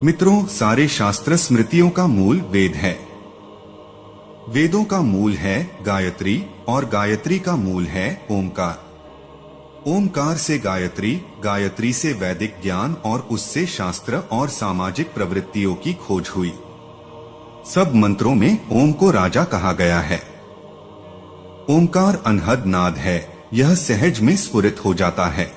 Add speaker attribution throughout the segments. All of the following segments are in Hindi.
Speaker 1: मित्रों, सारे शास्त्र स्मृतियों का मूल वेद है। वेदों का मूल है गायत्री और गायत्री का मूल है ओमकार। ओमकार से गायत्री, गायत्री से वैदिक ज्ञान और उससे शास्त्र और सामाजिक प्रवृत्तियों की खोज हुई। सब मंत्रों में ओम को राजा कहा गया है। ओमकार अनहद नाद है, यह सहज में स्फुरित हो जाता है।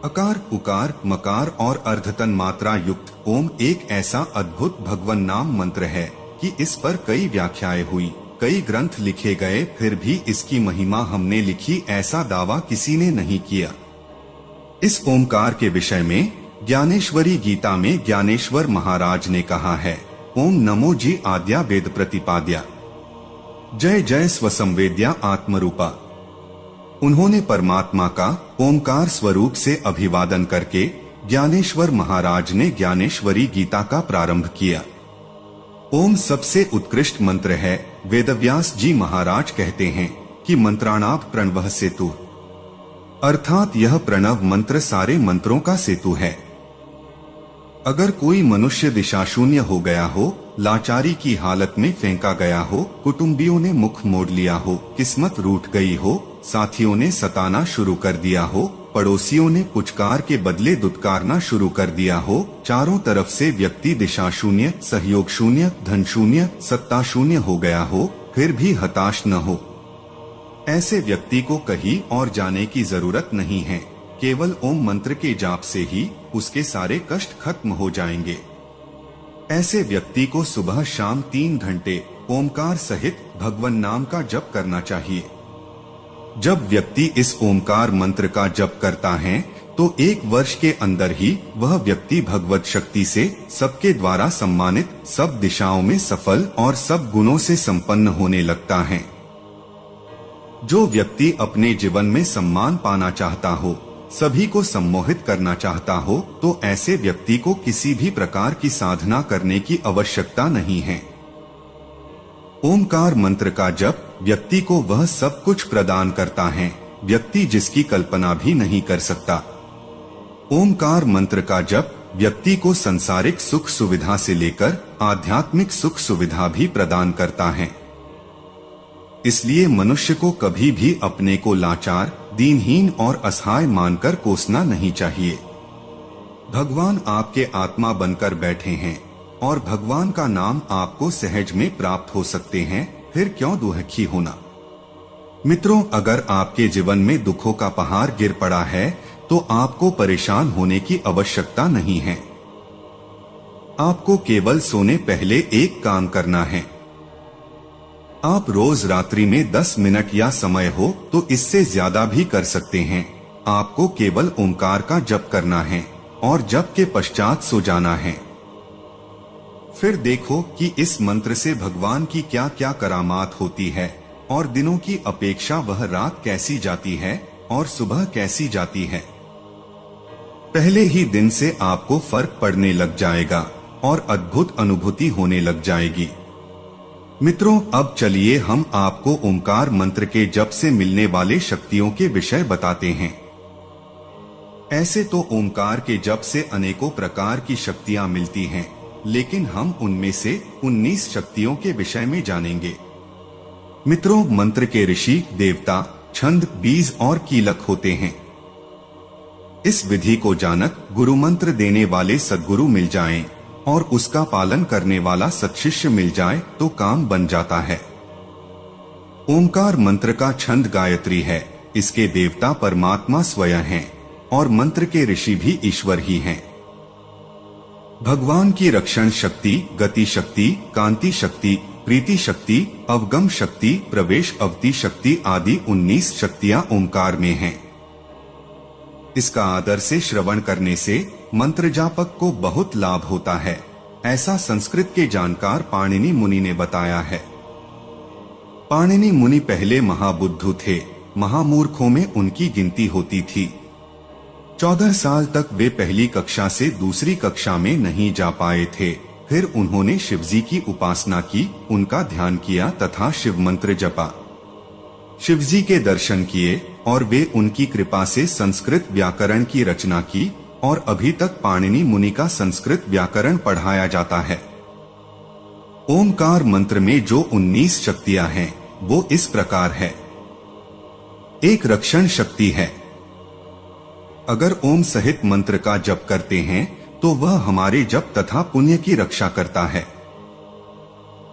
Speaker 1: अकार, उकार, मकार और अर्धतन मात्रा युक्त ओम एक ऐसा अद्भुत भगवन नाम मंत्र है कि इस पर कई व्याख्याएं हुई, कई ग्रंथ लिखे गए, फिर भी इसकी महिमा हमने लिखी ऐसा दावा किसी ने नहीं किया। इस ओमकार के विषय में ज्ञानेश्वरी गीता में ज्ञानेश्वर महाराज ने कहा है, ओम नमो जी आद्या वेद प्रतिपाद्या, जय जय स्वसंवेद्या आत्मरूपा। उन्होंने परमात्मा का ओमकार स्वरूप से अभिवादन करके ज्ञानेश्वर महाराज ने ज्ञानेश्वरी गीता का प्रारंभ किया। ओम सबसे उत्कृष्ट मंत्र है। वेदव्यास जी महाराज कहते हैं कि मंत्राणाभ प्रणवः सेतु, अर्थात यह प्रणव मंत्र सारे मंत्रों का सेतु है। अगर कोई मनुष्य दिशाशून्य हो गया हो, लाचारी की हालत में फेंका गया हो, कुटुंबियों ने मुख मोड़ लिया हो, किस्मत रूठ गई हो, साथियों ने सताना शुरू कर दिया हो, पड़ोसियों ने पुचकार के बदले दुत्कारना शुरू कर दिया हो, चारों तरफ से व्यक्ति दिशा शून्य, सहयोग शून्य, धन शून्य, सत्ता शून्य हो गया हो, फिर भी हताश न हो, ऐसे व्यक्ति को कहीं और जाने की जरूरत नहीं है। केवल ओम मंत्र के जाप से ही उसके सारे कष्ट खत्म हो जाएंगे। ऐसे व्यक्ति को सुबह शाम 3 घंटे ओमकार सहित भगवन नाम का जप करना चाहिए। जब व्यक्ति इस ओमकार मंत्र का जप करता है तो 1 वर्ष के अंदर ही वह व्यक्ति भगवत शक्ति से सबके द्वारा सम्मानित, सब दिशाओं में सफल और सब गुणों से संपन्न होने लगता है। जो व्यक्ति अपने जीवन में सम्मान पाना चाहता हो, सभी को सम्मोहित करना चाहता हो, तो ऐसे व्यक्ति को किसी भी प्रकार की साधना करने की आवश्यकता नहीं है। ओमकार मंत्र का जप व्यक्ति को वह सब कुछ प्रदान करता है, व्यक्ति जिसकी कल्पना भी नहीं कर सकता। ओमकार मंत्र का जप व्यक्ति को सांसारिक सुख सुविधा से लेकर आध्यात्मिक सुख सुविधा भी प्रदान करता है। इसलिए मनुष्य को कभी भी अपने को लाचार, दीनहीन और असहाय मानकर कोसना नहीं चाहिए। भगवान आपके आत्मा बनकर बैठे हैं और भगवान का नाम आपको सहज में प्राप्त हो सकते हैं, फिर क्यों दुखी होना। मित्रों, अगर आपके जीवन में दुखों का पहाड़ गिर पड़ा है तो आपको परेशान होने की आवश्यकता नहीं है। आपको केवल सोने पहले एक काम करना है। आप रोज रात्रि में 10 मिनट या समय हो तो इससे ज्यादा भी कर सकते हैं। आपको केवल ओमकार का जप करना है और जप के पश्चात सो जाना है। फिर देखो कि इस मंत्र से भगवान की क्या क्या करामात होती है और दिनों की अपेक्षा वह रात कैसी जाती है और सुबह कैसी जाती है। पहले ही दिन से आपको फर्क पड़ने लग जाएगा और अद्भुत अनुभूति होने लग जाएगी। मित्रों, अब चलिए हम आपको ओमकार मंत्र के जप से मिलने वाले शक्तियों के विषय बताते हैं। ऐसे तो ओमकार के जप से अनेकों प्रकार की शक्तियां मिलती हैं, लेकिन हम उनमें से 19 शक्तियों के विषय में जानेंगे। मित्रों, मंत्र के ऋषि, देवता, छंद, बीज और कीलक होते हैं। इस विधि को जानक गुरु मंत्र देने वाले सद्गुरु मिल जाएं और उसका पालन करने वाला सत्शिष्य मिल जाए तो काम बन जाता है। ओमकार मंत्र का छंद गायत्री है। इसके देवता परमात्मा स्वयं हैं और मंत्र के ऋषि भी ईश्वर ही हैं। भगवान की रक्षण शक्ति, गति शक्ति, कांति शक्ति, प्रीति शक्ति, अवगम शक्ति, प्रवेश अवति शक्ति आदि 19 शक्तियां ओमकार में हैं। इसका आदर से श्रवण करने से मंत्र जापक को बहुत लाभ होता है, ऐसा संस्कृत के जानकार पाणिनि मुनि ने बताया है। पाणिनि मुनि पहले महाबुद्धू थे, महामूर्खों में उनकी गिनती होती थी। 14 साल तक वे पहली कक्षा से दूसरी कक्षा में नहीं जा पाए थे। फिर उन्होंने शिवजी की उपासना की, उनका ध्यान किया तथा शिव मंत्र जपा। शिवजी के दर्शन किए और वे उनकी कृपा से संस्कृत व्याकरण की रचना की और अभी तक पाणिनि मुनि का संस्कृत व्याकरण पढ़ाया जाता है। ओमकार मंत्र में जो 19 शक्तियां हैं वो इस प्रकार है। एक रक्षण शक्ति है। अगर ओम सहित मंत्र का जप करते हैं तो वह हमारे जप तथा पुण्य की रक्षा करता है।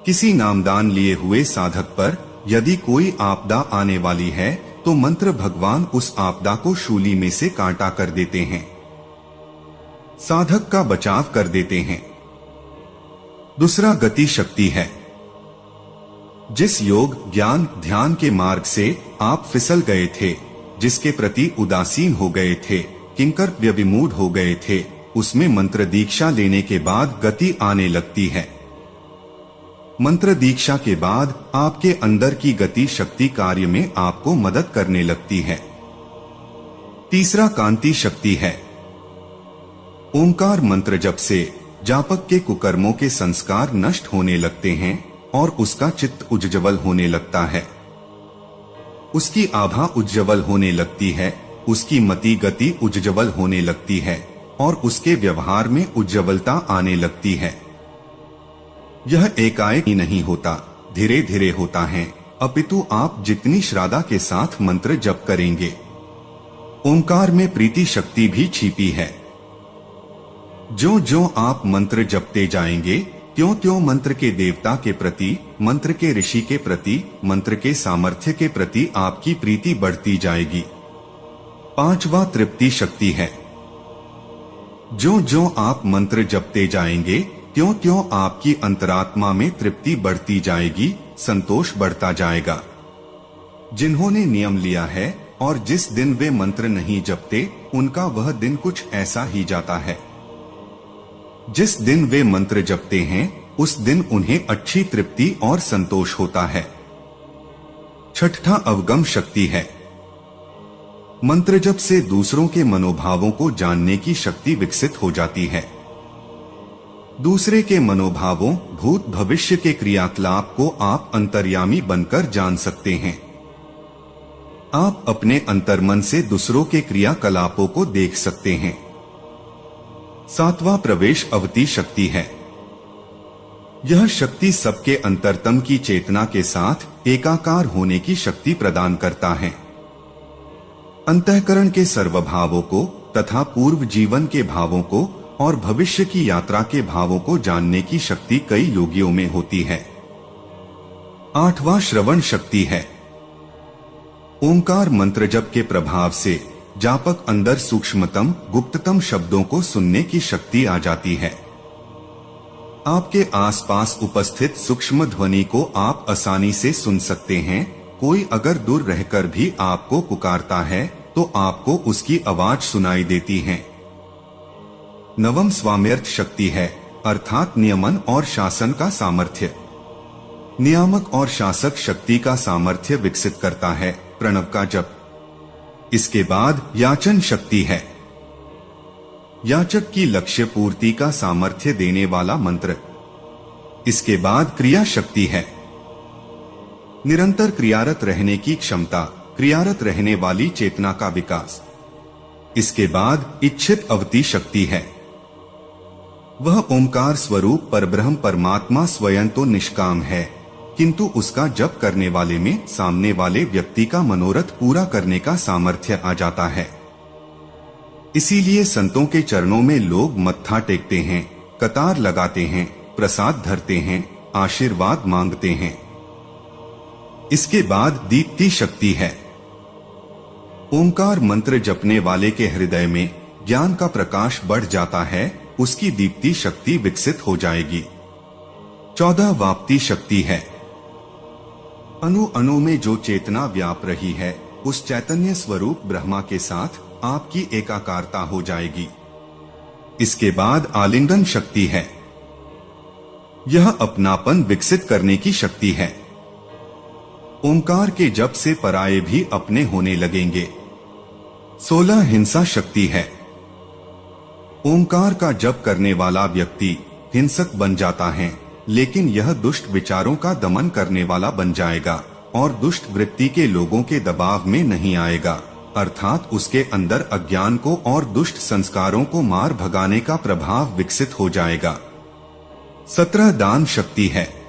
Speaker 1: किसी नामदान लिए हुए साधक पर यदि कोई आपदा आने वाली है तो मंत्र भगवान उस आपदा को शूली में से काटा कर देते हैं, साधक का बचाव कर देते हैं। दूसरा गति शक्ति है। जिस योग ज्ञान ध्यान के मार्ग से आप फिसल गए थे, जिसके प्रति उदासीन हो गए थे, किंकर्तव्य विमूढ़ हो गए थे, उसमें मंत्र दीक्षा लेने के बाद गति आने लगती है। मंत्र दीक्षा के बाद आपके अंदर की गति शक्ति कार्य में आपको मदद करने लगती है। तीसरा कांति शक्ति है। ओंकार मंत्र जप से जापक के कुकर्मों के संस्कार नष्ट होने लगते हैं और उसका चित्त उज्ज्वल होने लगता है, उसकी आभा उज्ज्वल होने लगती है, उसकी मति गति उज्ज्वल होने लगती है और उसके व्यवहार में उज्ज्वलता आने लगती है। यह एकाएक ही नहीं होता, धीरे धीरे होता है, अपितु आप जितनी श्रद्धा के साथ मंत्र जप करेंगे। ओंकार में प्रीति शक्ति भी छिपी है। जो जो आप मंत्र जपते जाएंगे त्यों त्यों मंत्र के देवता के प्रति, मंत्र के ऋषि के प्रति, मंत्र के सामर्थ्य के प्रति आपकी प्रीति बढ़ती जाएगी। पांचवा तृप्ति शक्ति है। जो जो आप मंत्र जपते जाएंगे त्यों त्यों आपकी अंतरात्मा में तृप्ति बढ़ती जाएगी, संतोष बढ़ता जाएगा। जिन्होंने नियम लिया है और जिस दिन वे मंत्र नहीं जपते उनका वह दिन कुछ ऐसा ही जाता है। जिस दिन वे मंत्र जपते हैं उस दिन उन्हें अच्छी तृप्ति और संतोष होता है। छठा अवगम शक्ति है। मंत्र जप से दूसरों के मनोभावों को जानने की शक्ति विकसित हो जाती है। दूसरे के मनोभावों, भूत भविष्य के क्रियाकलाप को आप अंतर्यामी बनकर जान सकते हैं। आप अपने अंतर्मन से दूसरों के क्रियाकलापों को देख सकते हैं। सातवां प्रवेश अवति शक्ति है। यह शक्ति सबके अंतरतम की चेतना के साथ एकाकार होने की शक्ति प्रदान करता है। अंतःकरण के सर्वभावों को तथा पूर्व जीवन के भावों को और भविष्य की यात्रा के भावों को जानने की शक्ति कई योगियों में होती है। आठवां श्रवण शक्ति है। ओंकार मंत्र जप के प्रभाव से जापक अंदर सूक्ष्मतम गुप्ततम शब्दों को सुनने की शक्ति आ जाती है। आपके आसपास उपस्थित सूक्ष्म ध्वनि को आप आसानी से सुन सकते हैं। कोई अगर दूर रहकर भी आपको पुकारता है तो आपको उसकी आवाज सुनाई देती है। नवम स्वाम्यर्थ शक्ति है, अर्थात नियमन और शासन का सामर्थ्य। नियामक और शासक शक्ति का सामर्थ्य विकसित करता है प्रणव का जप। इसके बाद याचन शक्ति है। याचक की लक्ष्य पूर्ति का सामर्थ्य देने वाला मंत्र। इसके बाद क्रिया शक्ति है। निरंतर क्रियारत रहने की क्षमता, क्रियारत रहने वाली चेतना का विकास। इसके बाद इच्छित अवति शक्ति है। वह ओंकार स्वरूप परब्रह्म परमात्मा स्वयं तो निष्काम है, किंतु उसका जप करने वाले में सामने वाले व्यक्ति का मनोरथ पूरा करने का सामर्थ्य आ जाता है। इसीलिए संतों के चरणों में लोग मत्था टेकते हैं, कतार लगाते हैं, प्रसाद धरते हैं, आशीर्वाद मांगते हैं। इसके बाद दीप्ति शक्ति है। ओंकार मंत्र जपने वाले के हृदय में ज्ञान का प्रकाश बढ़ जाता है, उसकी दीप्ति शक्ति विकसित हो जाएगी। 14 वाप्ति शक्ति है। अणु अणु में जो चेतना व्याप रही है उस चैतन्य स्वरूप ब्रह्मा के साथ आपकी एकाकारता हो जाएगी। इसके बाद आलिंगन शक्ति है। यह अपनापन विकसित करने की शक्ति है। ओंकार के जप से पराये भी अपने होने लगेंगे। 16 हिंसा शक्ति है। ओंकार का जप करने वाला व्यक्ति हिंसक बन जाता है, लेकिन यह दुष्ट विचारों का दमन करने वाला बन जाएगा और दुष्ट वृत्ति के लोगों के दबाव में नहीं आएगा। अर्थात उसके अंदर अज्ञान को और दुष्ट संस्कारों को मार भगाने का प्रभाव विकसित हो जाएगा। 17 दान शक्ति है।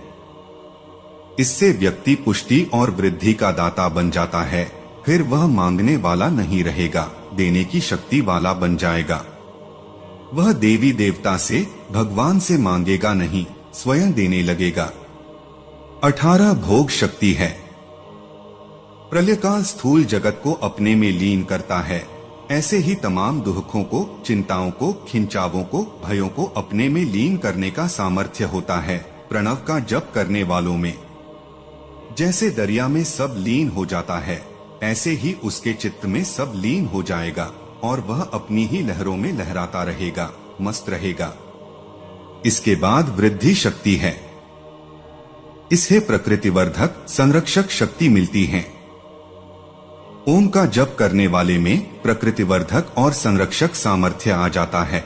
Speaker 1: इससे व्यक्ति पुष्टि और वृद्धि का दाता बन जाता है। फिर वह मांगने वाला नहीं रहेगा, देने की शक्ति वाला बन जाएगा। वह देवी देवता से, भगवान से मांगेगा नहीं, स्वयं देने लगेगा। 18 भोग शक्ति है। प्रलयकाल स्थूल जगत को अपने में लीन करता है। ऐसे ही तमाम दुखों को, चिंताओं को, खिंचावों को, भयों को अपने में लीन करने का सामर्थ्य होता है प्रणव का जप करने वालों में। जैसे दरिया में सब लीन हो जाता है, ऐसे ही उसके चित्त में सब लीन हो जाएगा और वह अपनी ही लहरों में लहराता रहेगा, मस्त रहेगा। इसके बाद वृद्धि शक्ति है। इसे प्रकृतिवर्धक, संरक्षक शक्ति मिलती है। ओम का जप करने वाले में प्रकृतिवर्धक और संरक्षक सामर्थ्य आ जाता है।